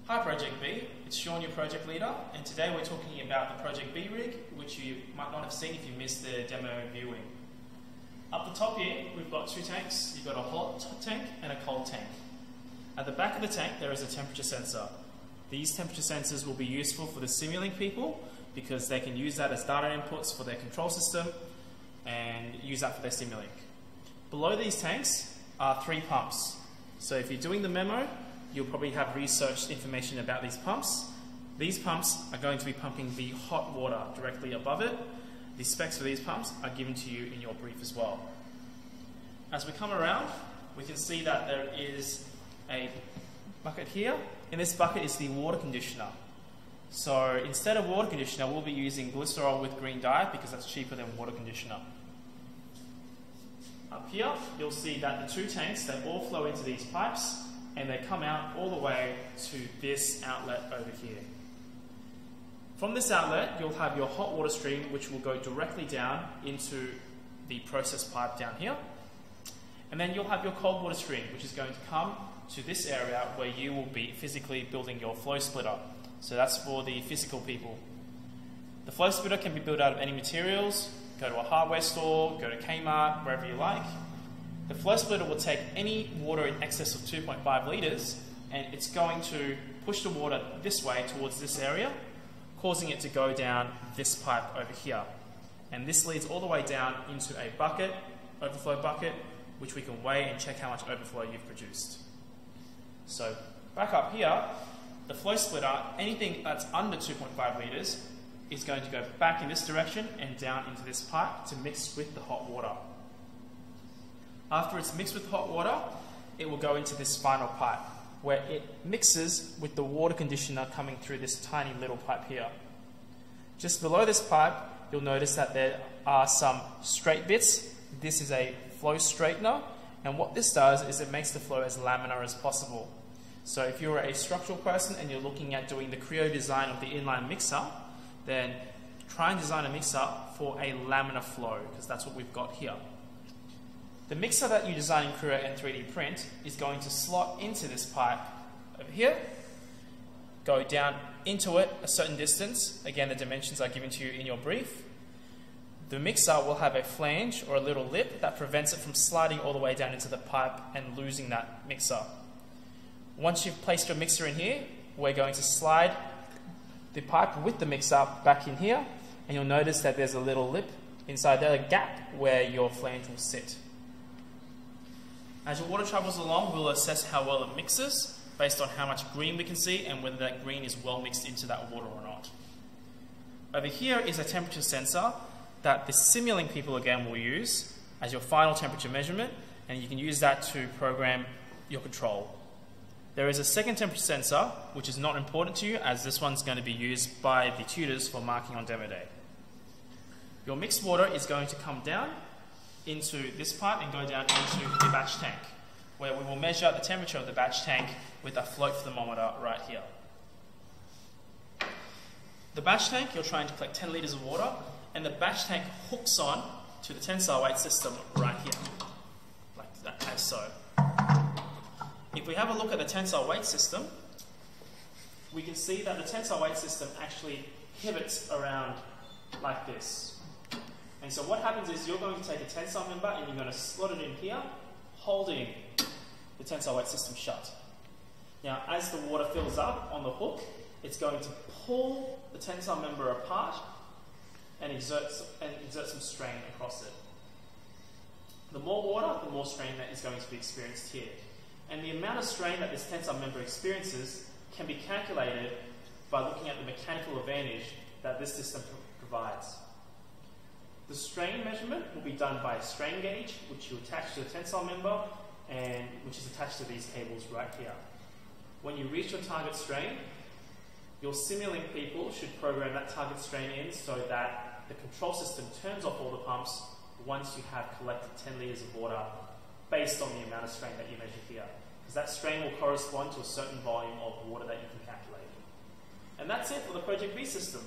Hi Project B, it's Sean, your project leader, and today we're talking about the Project B rig, which you might not have seen if you missed the demo viewing. Up the top here, we've got two tanks. You've got a hot tank and a cold tank. At the back of the tank, there is a temperature sensor. These temperature sensors will be useful for the Simulink people because they can use that as data inputs for their control system and use that for their Simulink. Below these tanks are three pumps. So if you're doing the memo, you'll probably have researched information about these pumps. These pumps are going to be pumping the hot water directly above it. The specs for these pumps are given to you in your brief as well. As we come around, we can see that there is a bucket here. In this bucket is the water conditioner. So instead of water conditioner, we'll be using glycerol with green dye because that's cheaper than water conditioner. Up here, you'll see that the two tanks, they all flow into these pipes and they come out all the way to this outlet over here. From this outlet, you'll have your hot water stream, which will go directly down into the process pipe down here. And then you'll have your cold water stream, which is going to come to this area where you will be physically building your flow splitter. So that's for the physical people. The flow splitter can be built out of any materials. Go to a hardware store, go to Kmart, wherever you like. The flow splitter will take any water in excess of 2.5 litres and it's going to push the water this way towards this area, causing it to go down this pipe over here. And this leads all the way down into a bucket, overflow bucket, which we can weigh and check how much overflow you've produced. So back up here, the flow splitter, anything that's under 2.5 litres is going to go back in this direction and down into this pipe to mix with the hot water. After it's mixed with hot water, it will go into this final pipe where it mixes with the water conditioner coming through this tiny little pipe here. Just below this pipe, you'll notice that there are some straight bits. This is a flow straightener, and what this does is it makes the flow as laminar as possible. So if you're a structural person and you're looking at doing the Creo design of the inline mixer, then try and design a mixer for a laminar flow, because that's what we've got here. The mixer that you design in Creo and 3D print is going to slot into this pipe over here, go down into it a certain distance. Again, the dimensions are given to you in your brief. The mixer will have a flange or a little lip that prevents it from sliding all the way down into the pipe and losing that mixer. Once you've placed your mixer in here, we're going to slide the pipe with the mixer back in here, and you'll notice that there's a little lip inside there, a gap where your flange will sit. As your water travels along, we'll assess how well it mixes based on how much green we can see and whether that green is well mixed into that water or not. Over here is a temperature sensor that the Simulink people again will use as your final temperature measurement, and you can use that to program your control. There is a second temperature sensor, which is not important to you, as this one's going to be used by the tutors for marking on demo day. Your mixed water is going to come down into this pipe and go down into the batch tank, where we will measure the temperature of the batch tank with a float thermometer right here. The batch tank, you're trying to collect 10 litres of water, and the batch tank hooks on to the tensile weight system right here, like that, as so. If we have a look at the tensile weight system, we can see that the tensile weight system actually pivots around like this. And so what happens is you're going to take a tensile member and you're going to slot it in here, holding the tensile weight system shut. Now, as the water fills up on the hook, it's going to pull the tensile member apart and exert some strain across it. The more water, the more strain that is going to be experienced here. And the amount of strain that this tensile member experiences can be calculated by looking at the mechanical advantage that this system provides. The strain measurement will be done by a strain gauge, which you attach to the tensile member and which is attached to these cables right here. When you reach your target strain, your Simulink people should program that target strain in so that the control system turns off all the pumps once you have collected 10 litres of water based on the amount of strain that you measure here. Because that strain will correspond to a certain volume of water that you can calculate. And that's it for the Project B system.